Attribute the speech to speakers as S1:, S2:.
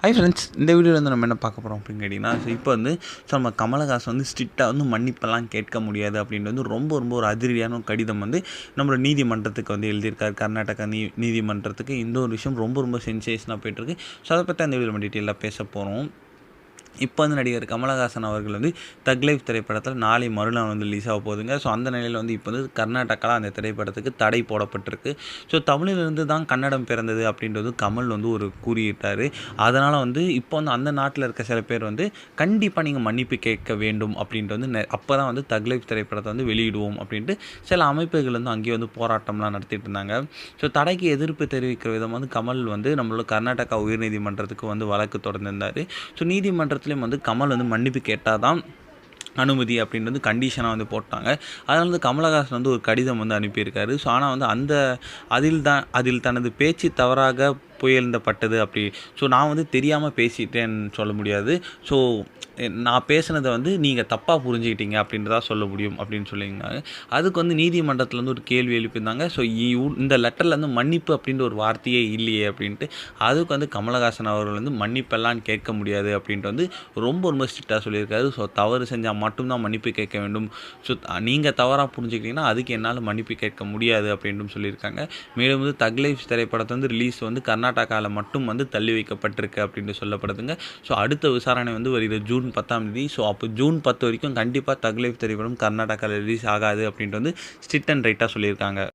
S1: Hi friends, இந்த வீடியோவில் வந்து நம்ம என்ன பார்க்க போகிறோம் அப்படின்னு கேட்டிங்கன்னா, இப்போ வந்து நம்ம கமலஹாசன் வந்து ஸ்ட்ரிக்டாக வந்து மன்னிப்பெல்லாம் கேட்க முடியாது அப்படின்ட்டு வந்து ரொம்ப ரொம்ப ஒரு அதிரடியான ஒரு கடிதம் வந்து நம்மளோட நீதிமன்றத்துக்கு வந்து எழுதியிருக்காரு. கர்நாடகா நீதிமன்றத்துக்கு இந்த ஒரு விஷயம் ரொம்ப ரொம்ப சென்சேஷனாக போயிட்டுருக்கு. ஸோ அதை பற்றி அந்த வீடியோவில் நம்ம டீட்டெயிலாக பேச போகிறோம். இப்போ வந்து நடிகர் கமலஹாசன் அவர்கள் வந்து தக் லைஃப் திரைப்படத்தில் நாளை மறுநாள் வந்து ரிலீஸ் ஆக போகுதுங்க. ஸோ அந்த நிலையில் வந்து இப்போ வந்து கர்நாடகாவில் அந்த திரைப்படத்துக்கு தடை போடப்பட்டிருக்கு. ஸோ தமிழிலிருந்து தான் கன்னடம் பிறந்தது அப்படின்றது கமல் வந்து ஒரு கூறிட்டார். அதனால் வந்து இப்போ வந்து அந்த நாட்டில் இருக்க சில பேர் வந்து கண்டிப்பாக நீங்கள் மன்னிப்பு கேட்க வேண்டும் அப்படின்ட்டு வந்து அப்போ தான் வந்து தக் லைஃப் திரைப்படத்தை வந்து வெளியிடுவோம் அப்படின்ட்டு சில அமைப்புகள் வந்து அங்கேயே வந்து போராட்டம்லாம் நடத்திட்டு இருந்தாங்க. ஸோ தடைக்கு எதிர்ப்பு தெரிவிக்கிற விதமாக வந்து கமல் வந்து நம்மளோட கர்நாடகா உயர்நீதிமன்றத்துக்கு வந்து வழக்கு தொடர்ந்திருந்தார். ஸோ நீதிமன்றத்துலேயும் வந்து கமல் வந்து மன்னிப்பு கேட்டால் தான் அனுமதி அப்படின்றது கண்டிஷனாக வந்து போட்டாங்க. அதனால் வந்து கமலஹாசன் வந்து ஒரு கடிதம் வந்து அனுப்பியிருக்காரு. ஸோ ஆனால் வந்து அதில் தனது பேச்சு தவறாக புயழ்ந்தப்பட்டது அப்படி. ஸோ நான் வந்து தெரியாமல் பேசிட்டேன்னு சொல்ல முடியாது. ஸோ நான் பேசுனதை வந்து நீங்கள் தப்பாக புரிஞ்சுக்கிட்டீங்க அப்படின்றதா சொல்ல முடியும் அப்படின்னு சொல்லியிருந்தாங்க. அதுக்கு வந்து நீதிமன்றத்தில் வந்து ஒரு கேள்வி எழுப்பியிருந்தாங்க. ஸோ இந்த லெட்டரில் வந்து மன்னிப்பு அப்படின்ற ஒரு வார்த்தையே இல்லையே அப்படின்ட்டு. அதுக்கு வந்து கமலஹாசன் அவர்கள் வந்து மன்னிப்பெல்லாம் கேட்க முடியாது அப்படின்ட்டு வந்து ரொம்ப ரொம்ப ஸ்ட்ரிக்டாக சொல்லியிருக்காரு. ஸோ தவறு செஞ்சால் மட்டும்தான் மன்னிப்பு கேட்க வேண்டும். ஸோ நீங்கள் தவறாக புரிஞ்சுக்கிட்டீங்கன்னா அதுக்கு என்னால் மன்னிப்பு கேட்க முடியாது அப்படின்ட்டு சொல்லியிருக்காங்க. மேலும் வந்து தக் லைஃப் திரைப்படத்தை வந்து ரிலீஸ் வந்து கர்நாடகாவில் மட்டும் வந்து தள்ளி வைக்கப்பட்டிருக்கு அப்படின்ட்டு சொல்லப்படுதுங்க. ஸோ அடுத்த விசாரணை வந்து வருகிற ஜூன் 10. ஸோ அப்போ ஜூன் 10 வரைக்கும் கண்டிப்பாக தக் லைஃப் திரைப்படம் கர்நாடகாவில் ரிலீஸ் ஆகாது அப்படின்ட்டு வந்து ஸ்ட்ரிக்ட் அண்ட் ரைட்டாக சொல்லியிருக்காங்க.